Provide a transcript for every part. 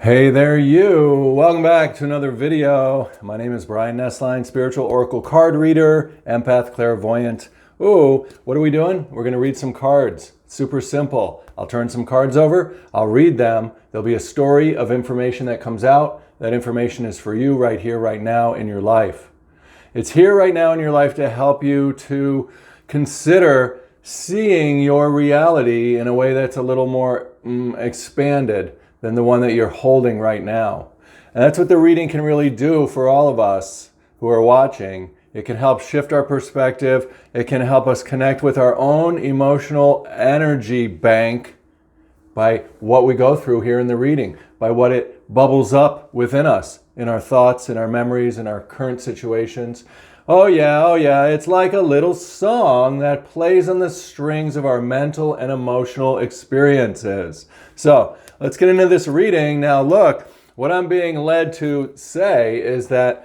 Hey there you! Welcome back to another video. My name is Brian Nesline, spiritual oracle card reader, empath, clairvoyant. Ooh, what are we doing? We're going to read some cards. Super simple. I'll turn some cards over, I'll read them. There'll be a story of information that comes out. That information is for you right here, right now in your life. It's here right now in your life to help you to consider seeing your reality in a way that's a little more expanded than the one that you're holding right now. And that's what the reading can really do for all of us who are watching. It can help shift our perspective. It can help us connect with our own emotional energy bank by what we go through here in the reading, by what it bubbles up within us, in our thoughts, in our memories, in our current situations. Oh yeah, it's like a little song that plays on the strings of our mental and emotional experiences. So let's get into this reading. Now look, what I'm being led to say is that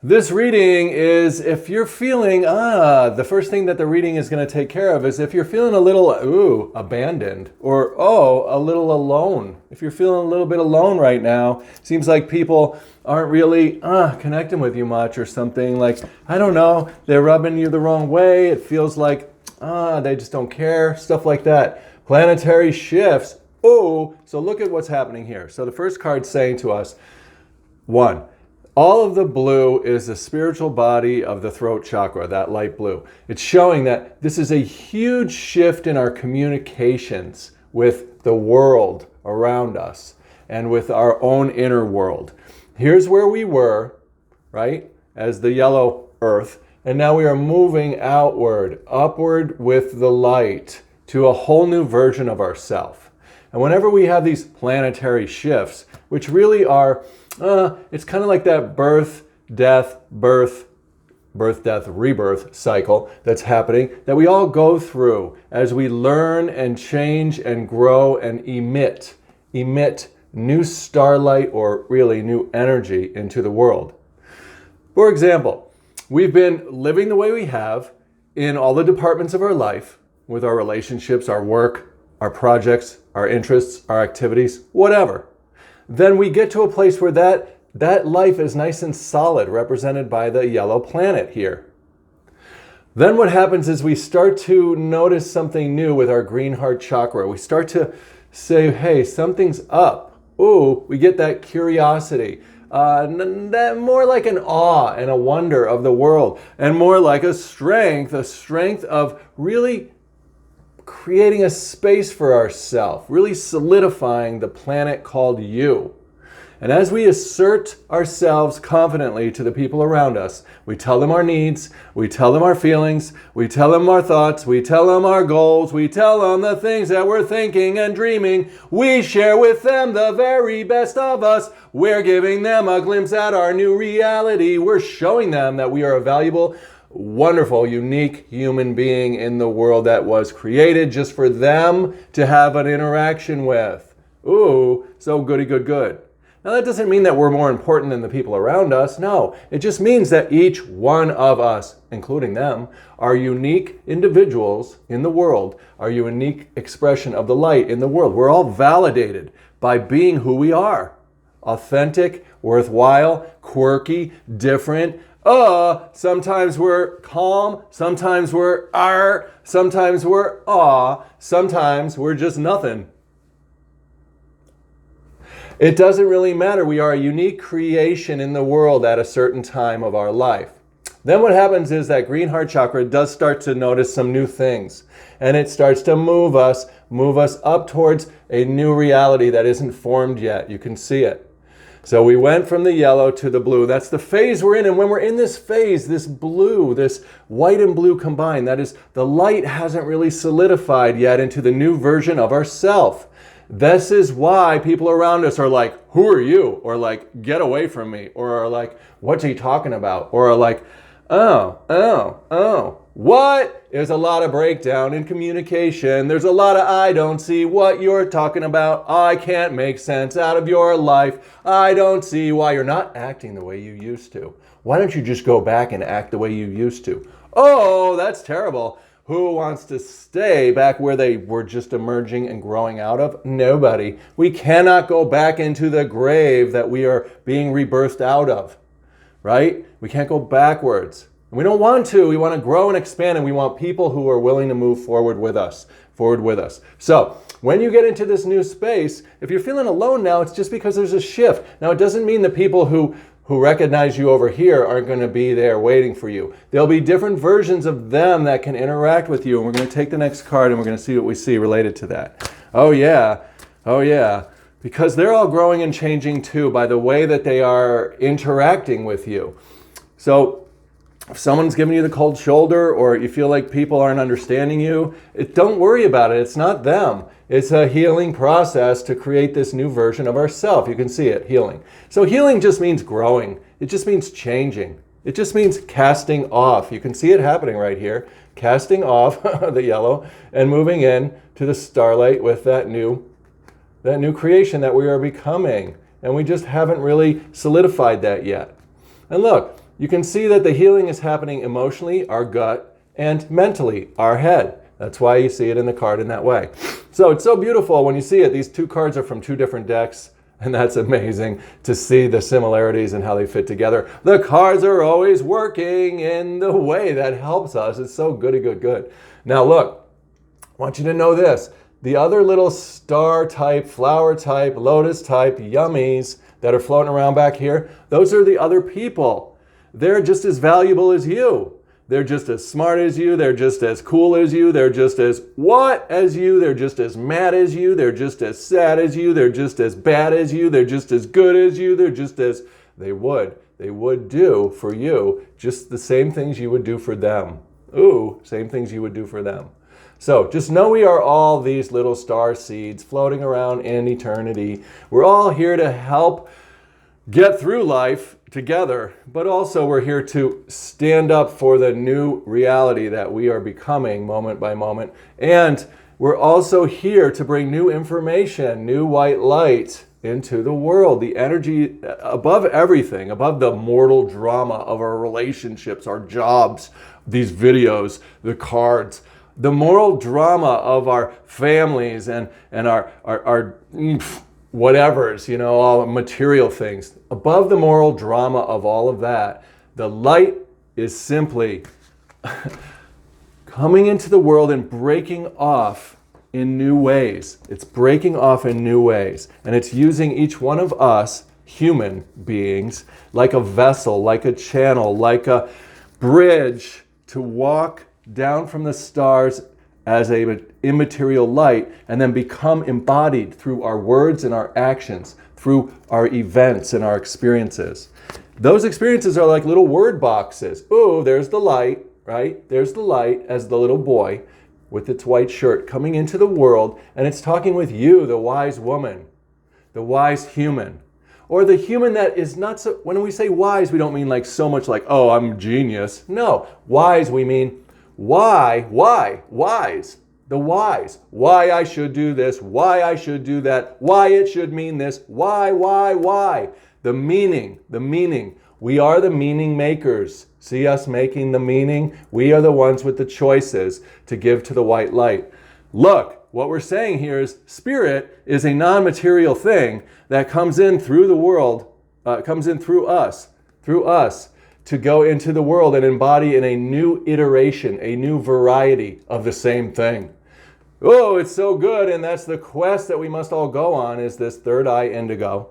this reading is, if you're feeling, the first thing that the reading is going to take care of is if you're feeling a little, abandoned, or, a little alone. If you're feeling a little bit alone right now, seems like people aren't really connecting with you much or something. Like, I don't know, they're rubbing you the wrong way. It feels like, they just don't care, stuff like that. Planetary shifts. So look at what's happening here. So the first card's saying to us, 1, all of the blue is the spiritual body of the throat chakra, that light blue. It's showing that this is a huge shift in our communications with the world around us and with our own inner world. Here's where we were, right, as the yellow earth, and now we are moving outward, upward with the light to a whole new version of ourselves. And whenever we have these planetary shifts, which really are, it's kind of like that birth, death, rebirth cycle that's happening, that we all go through as we learn and change and grow and emit new starlight, or really new energy into the world. For example, we've been living the way we have in all the departments of our life, with our relationships, our work, our projects, our interests, our activities, whatever. Then we get to a place where that life is nice and solid, represented by the yellow planet here. Then what happens is we start to notice something new with our green heart chakra. We start to say, hey, something's up. We get that curiosity. More like an awe and a wonder of the world, and more like a strength of really creating a space for ourselves, really solidifying the planet called you. And as we assert ourselves confidently to the people around us, we tell them our needs, we tell them our feelings, we tell them our thoughts, we tell them our goals, we tell them the things that we're thinking and dreaming. We share with them the very best of us. We're giving them a glimpse at our new reality. We're showing them that we are a valuable, wonderful, unique human being in the world that was created just for them to have an interaction with. So goody good. Now that doesn't mean that we're more important than the people around us. No, it just means that each one of us, including them, are unique individuals in the world, are a unique expression of the light in the world. We're all validated by being who we are. Authentic, worthwhile, quirky, different. Sometimes we're calm, sometimes we're sometimes we're sometimes we're just nothing. It doesn't really matter. We are a unique creation in the world at a certain time of our life. Then what happens is that green heart chakra does start to notice some new things, and it starts to move us up towards a new reality that isn't formed yet. You can see it. So we went from the yellow to the blue. That's the phase we're in. And when we're in this phase, this blue, this white and blue combined, that is, the light hasn't really solidified yet into the new version of ourself. This is why people around us are like, who are you? Or like, get away from me. Or are like, what's he talking about? Or are like, what? There's a lot of breakdown in communication. There's a lot of I don't see what you're talking about. I can't make sense out of your life. I don't see why you're not acting the way you used to. Why don't you just go back and act the way you used to? Oh, that's terrible. Who wants to stay back where they were just emerging and growing out of? Nobody. We cannot go back into the grave that we are being rebirthed out of, right? We can't go backwards. We don't want to. We want to grow and expand, and we want people who are willing to move forward with us. So when you get into this new space, if you're feeling alone now, it's just because there's a shift. Now, it doesn't mean the people who recognize you over here aren't going to be there waiting for you. There'll be different versions of them that can interact with you, and we're going to take the next card and we're going to see what we see related to that. Oh yeah, because they're all growing and changing too by the way that they are interacting with you. So if someone's giving you the cold shoulder or you feel like people aren't understanding you, don't worry about it. It's not them. It's a healing process to create this new version of ourselves. You can see it, healing. So healing just means growing. It just means changing. It just means casting off. You can see it happening right here. Casting off the yellow and moving in to the starlight with that new creation that we are becoming. And we just haven't really solidified that yet. And look, you can see that the healing is happening emotionally, our gut, and mentally, our head. That's why you see it in the card in that way. So it's so beautiful when you see it. These two cards are from two different decks, and that's amazing to see the similarities and how they fit together. The cards are always working in the way that helps us. It's so goody good. Now look, I want you to know this. The other little star type, flower type, lotus type yummies that are floating around back here, those are the other people. They're just as valuable as you. They're just as smart as you. They're just as cool as you. They're just as what as you. They're just as mad as you. They're just as sad as you. They're just as bad as you. They're just as good as you. They're just as they would do for you just the same things you would do for them. Ooh, same things you would do for them. So just know we are all these little star seeds floating around in eternity. We're all here to help get through life together, but also we're here to stand up for the new reality that we are becoming moment by moment. And we're also here to bring new information, new white light into the world, the energy above everything, above the mortal drama of our relationships, our jobs, these videos, the cards, the moral drama of our families and our whatevers, all material things. Above the moral drama of all of that, the light is simply coming into the world and breaking off in new ways. It's breaking off in new ways. And it's using each one of us, human beings, like a vessel, like a channel, like a bridge to walk down from the stars as an immaterial light and then become embodied through our words and our actions, through our events and our experiences. Those experiences are like little word boxes. Ooh, there's the light, right? There's the light as the little boy with its white shirt coming into the world, and it's talking with you, the wise woman, the wise human. Or the human that is not so, when we say wise, we don't mean like so much like, oh, I'm a genius. No, wise, we mean wise, the wise, why I should do this, why I should do that, why it should mean this, why, the meaning. We are the meaning makers. See us making the meaning? We are the ones with the choices to give to the white light. Look, what we're saying here is spirit is a non-material thing that comes in through the world, comes in through us, to go into the world and embody in a new iteration, a new variety of the same thing. Oh, it's so good, and that's the quest that we must all go on, is this third eye indigo.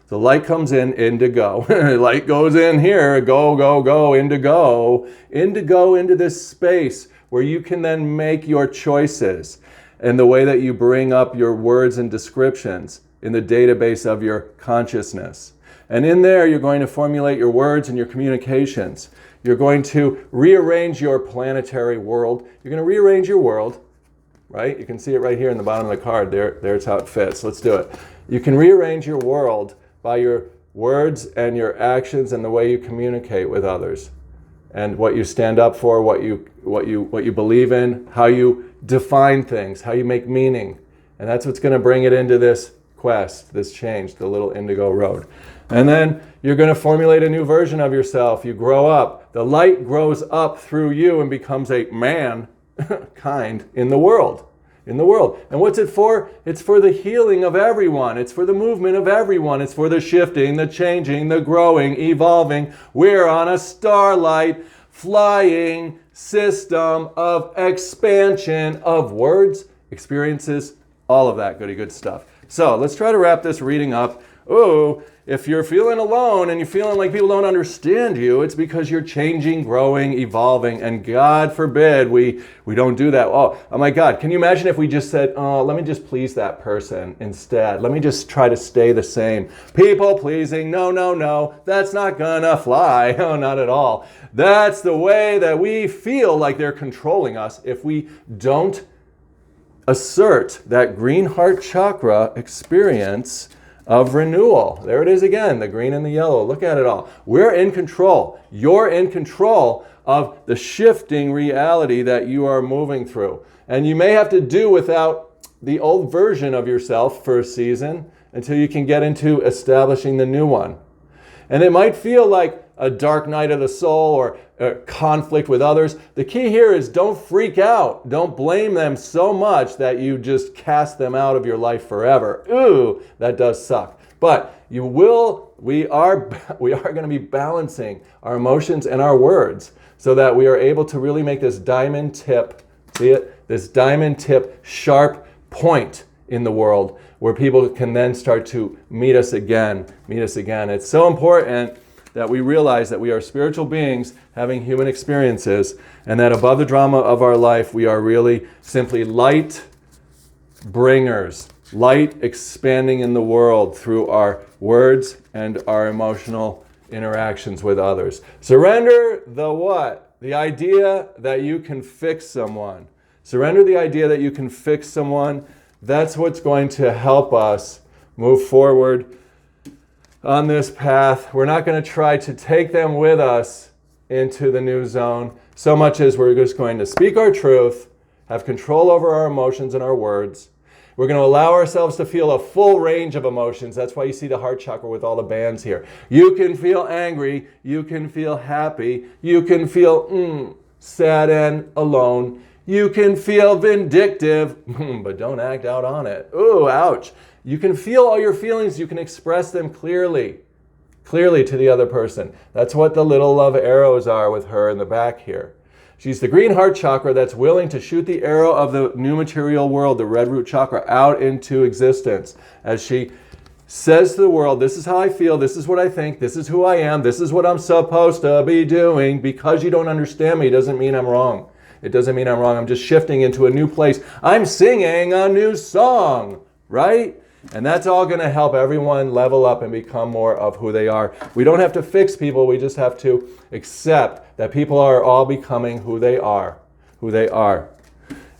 The light comes in, indigo. Light goes in here, go, indigo. Indigo into this space where you can then make your choices and the way that you bring up your words and descriptions in the database of your consciousness. And in there, you're going to formulate your words and your communications. You're going to rearrange your planetary world. You're going to rearrange your world, right? You can see it right here in the bottom of the card. There's how it fits. Let's do it. You can rearrange your world by your words and your actions and the way you communicate with others, and what you stand up for, what you believe in, how you define things, how you make meaning. And that's what's going to bring it into this quest, this change, the little indigo road. And then you're going to formulate a new version of yourself. You grow up. The light grows up through you and becomes a man, kind in the world. In the world. And what's it for? It's for the healing of everyone. It's for the movement of everyone. It's for the shifting, the changing, the growing, evolving. We're on a starlight flying system of expansion of words, experiences, all of that good stuff. So let's try to wrap this reading up. Oh, if you're feeling alone and you're feeling like people don't understand you, it's because you're changing, growing, evolving, and God forbid we don't do that. Oh my God, can you imagine if we just said, oh, let me just please that person instead. Let me just try to stay the same. People pleasing, no, that's not gonna fly. No, not at all. That's the way that we feel like they're controlling us if we don't assert that green heart chakra experience of renewal. There it is again, the green and the yellow. Look at it all. We're in control. You're in control of the shifting reality that you are moving through. And you may have to do without the old version of yourself for a season until you can get into establishing the new one. And it might feel like a dark night of the soul or conflict with others. The key here is don't freak out. Don't blame them so much that you just cast them out of your life forever. Ooh, that does suck. But we are going to be balancing our emotions and our words so that we are able to really make this diamond tip, see it? This diamond tip sharp point in the world where people can then start to meet us again. It's so important that we realize that we are spiritual beings having human experiences, and that above the drama of our life, we are really simply light bringers, light expanding in the world through our words and our emotional interactions with others. Surrender the what? The idea that you can fix someone. Surrender the idea that you can fix someone. That's what's going to help us move forward on this path. We're not going to try to take them with us into the new zone so much as we're just going to speak our truth, have control over our emotions and our words. We're going to allow ourselves to feel a full range of emotions. That's why you see the heart chakra with all the bands here. You can feel angry. You can feel happy. You can feel sad and alone. You can feel vindictive, but don't act out on it. Ooh, ouch. You can feel all your feelings. You can express them clearly to the other person. That's what the little love arrows are with her in the back here. She's the green heart chakra that's willing to shoot the arrow of the new material world, the red root chakra, out into existence. As she says to the world, this is how I feel, this is what I think, this is who I am, this is what I'm supposed to be doing. Because you don't understand me doesn't mean I'm wrong. It doesn't mean I'm wrong. I'm just shifting into a new place. I'm singing a new song, right? And that's all going to help everyone level up and become more of who they are. We don't have to fix people. We just have to accept that people are all becoming who they are.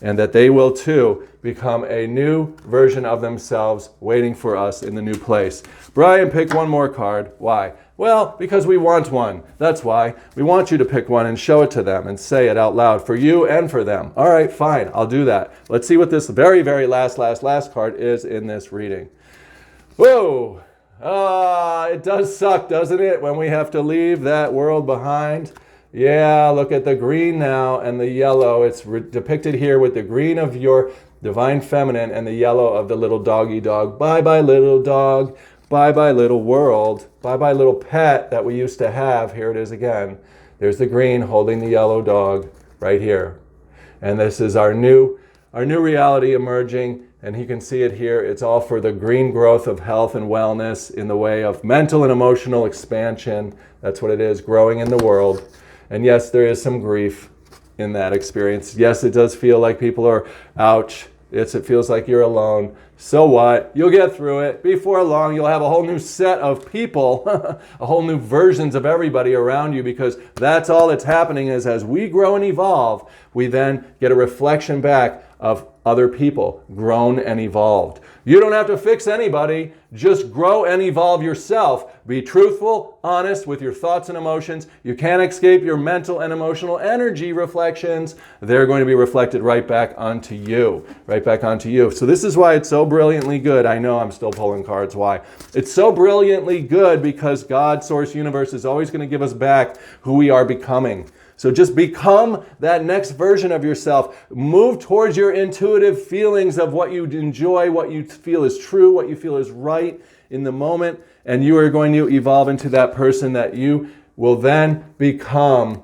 And that they will too become a new version of themselves waiting for us in the new place. Brian, pick one more card. Why? Well, because we want one. That's why. We want you to pick one and show it to them and say it out loud for you and for them. All right, fine. I'll do that. Let's see what this very, very last card is in this reading. Whoa! It does suck, doesn't it, when we have to leave that world behind? Yeah, look at the green now and the yellow. It's depicted here with the green of your divine feminine and the yellow of the little doggy dog. Bye-bye, little dog. Bye-bye, little world. Bye-bye, little pet that we used to have. Here it is again. There's the green holding the yellow dog right here. And this is our new reality emerging. And you can see it here. It's all for the green growth of health and wellness in the way of mental and emotional expansion. That's what it is, growing in the world. And yes, there is some grief in that experience. Yes, it does feel like people are, ouch. It feels like you're alone. So what? You'll get through it. Before long, you'll have a whole new set of people, a whole new versions of everybody around you, because that's all that's happening is as we grow and evolve, we then get a reflection back of other people grown and evolved. You don't have to fix anybody. Just grow and evolve yourself. Be truthful, honest with your thoughts and emotions. You can't escape your mental and emotional energy reflections. They're going to be reflected right back onto you. So this is why it's so brilliantly good. I know I'm still pulling cards. Why? It's so brilliantly good because God, Source, Universe is always going to give us back who we are becoming. So just become that next version of yourself. Move towards your intuitive feelings of what you enjoy, what you feel is true, what you feel is right in the moment, and you are going to evolve into that person that you will then become.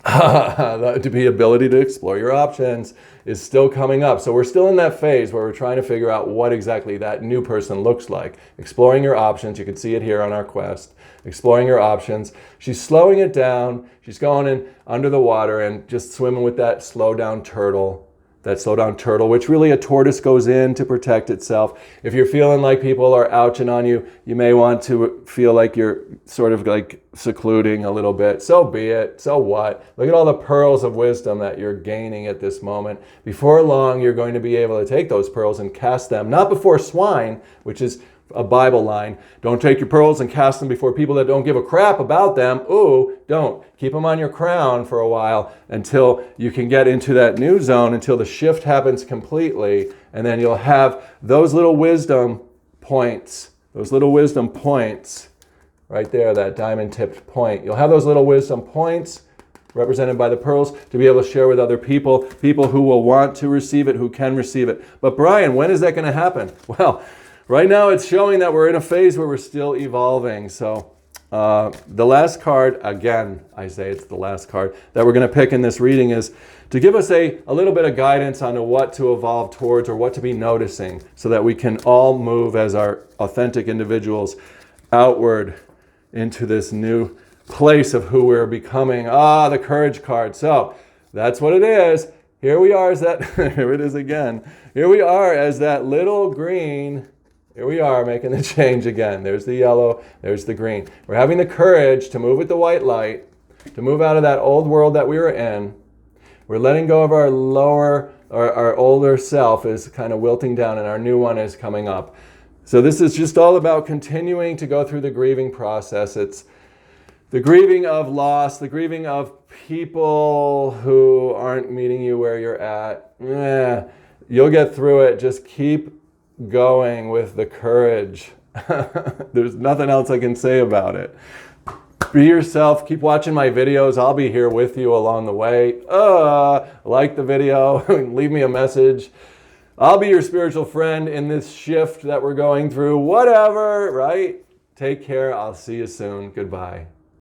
The ability to explore your options is still coming up. So we're still in that phase where we're trying to figure out what exactly that new person looks like. Exploring your options. You can see it here on our quest. Exploring your options. She's slowing it down. She's going in under the water and just swimming with that slow down turtle. That slow down turtle, which really a tortoise goes in to protect itself. If you're feeling like people are ouching on you, you may want to feel like you're sort of like secluding a little bit. So be it. So what? Look at all the pearls of wisdom that you're gaining at this moment. Before long, you're going to be able to take those pearls and cast them, not before swine, which is a Bible line. Don't take your pearls and cast them before people that don't give a crap about them. Ooh, don't. Keep them on your crown for a while until you can get into that new zone, until the shift happens completely. And then you'll have those little wisdom points, right there, that diamond tipped point. You'll have those little wisdom points represented by the pearls to be able to share with other people who will want to receive it, who can receive it. But Brian, when is that going to happen? Well, right now it's showing that we're in a phase where we're still evolving. So the last card, again, I say it's the last card that we're going to pick in this reading, is to give us a little bit of guidance on what to evolve towards or what to be noticing so that we can all move as our authentic individuals outward into this new place of who we're becoming. The courage card. So that's what it is. Here we are as that, here it is again. Here we are as that little green. Here we are making the change again. There's the yellow, there's the green. We're having the courage to move with the white light, to move out of that old world that we were in. We're letting go of our lower, our older self is kind of wilting down and our new one is coming up. So this is just all about continuing to go through the grieving process. It's the grieving of loss, the grieving of people who aren't meeting you where you're at. You'll get through it. Just keep going with the courage. There's nothing else I can say about it. Be yourself. Keep watching my videos. I'll be here with you along the way. Like the video. Leave me a message. I'll be your spiritual friend in this shift that we're going through. Whatever, right? Take care. I'll see you soon. Goodbye.